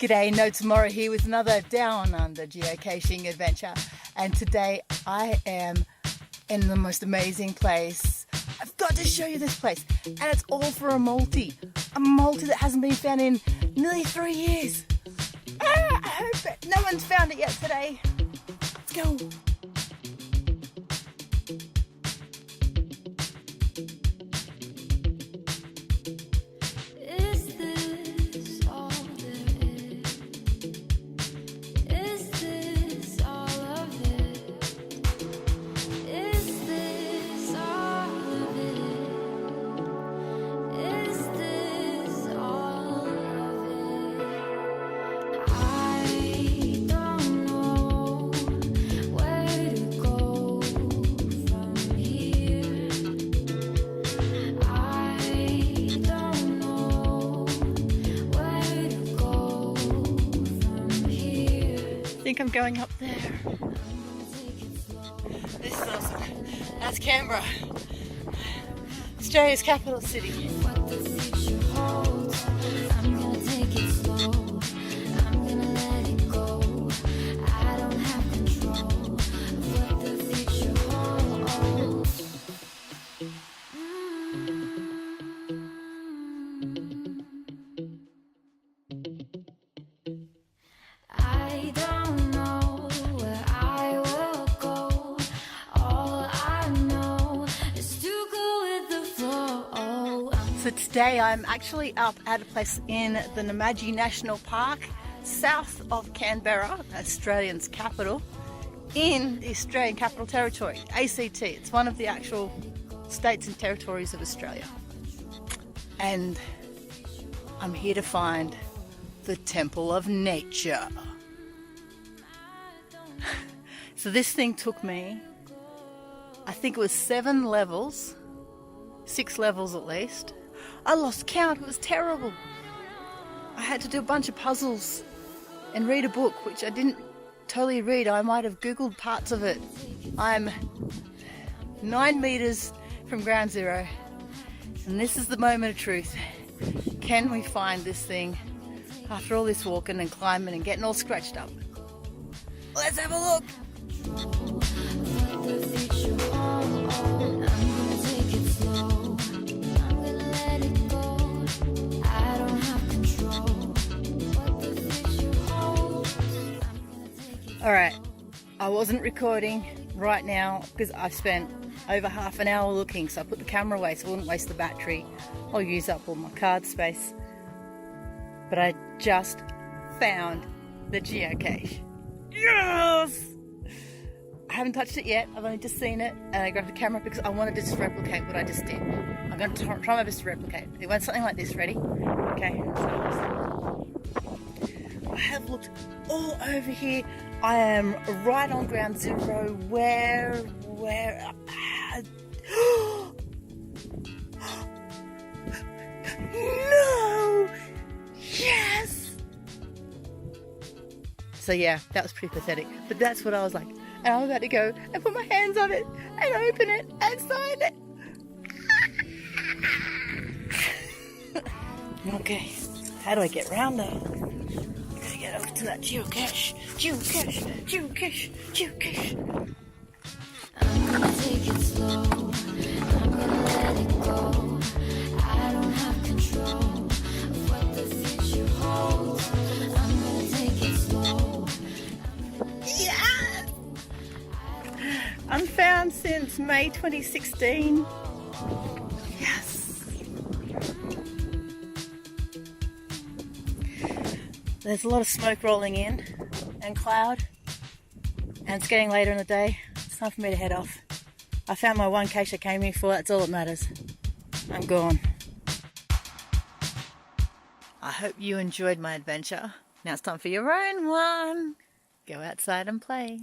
G'day, No Tomorrow here with another Downunder geocaching adventure, and today I am in the most amazing place. I've got to show you this place, and it's all for a multi that hasn't been found in nearly 3 years. I hope that no one's found it yet today. Let's go. I think I'm going up there. This is awesome. That's Canberra, Australia's capital city. So today I'm actually up at a place in the Namadgi National Park, south of Canberra, Australia's capital, in the Australian Capital Territory, ACT. It's one of the actual states and territories of Australia. And I'm here to find the Temple of Nature. So this thing took me, I think it was 7 levels, 6 levels at least. I lost count, it was terrible. I had to do a bunch of puzzles and read a book, which I didn't totally read. I might have Googled parts of it. I'm 9 meters from ground zero, and this is the moment of truth. Can we find this thing after all this walking and climbing and getting all scratched up? Let's have a look. Alright, I wasn't recording right now because I've spent over half an hour looking, so I put the camera away so I wouldn't waste the battery. I'll use up all my card space. But I just found the geocache. Yes! I haven't touched it yet, I've only just seen it, and I grabbed the camera because I wanted to just replicate what I just did. I'm going to try my best to replicate. It went something like this, ready? Okay, so I have looked all over here. I am right on ground zero. Where? No! Yes! So yeah, that was pretty pathetic. But that's what I was like. And I'm about to go and put my hands on it and open it and sign it. Okay, how do I get round there? Gotta get over to that geocache. I'm gonna take it slow. I'm gonna let it go. I don't have control of what the future holds. I'm gonna take it slow. Yes! Unfound since May 2016. Yes! There's a lot of smoke rolling in and cloud, and it's getting later in the day. It's time for me to head off. I found my one cache I came here for, that's all that matters. I'm gone. I hope you enjoyed my adventure. Now it's time for your own one. Go outside and play.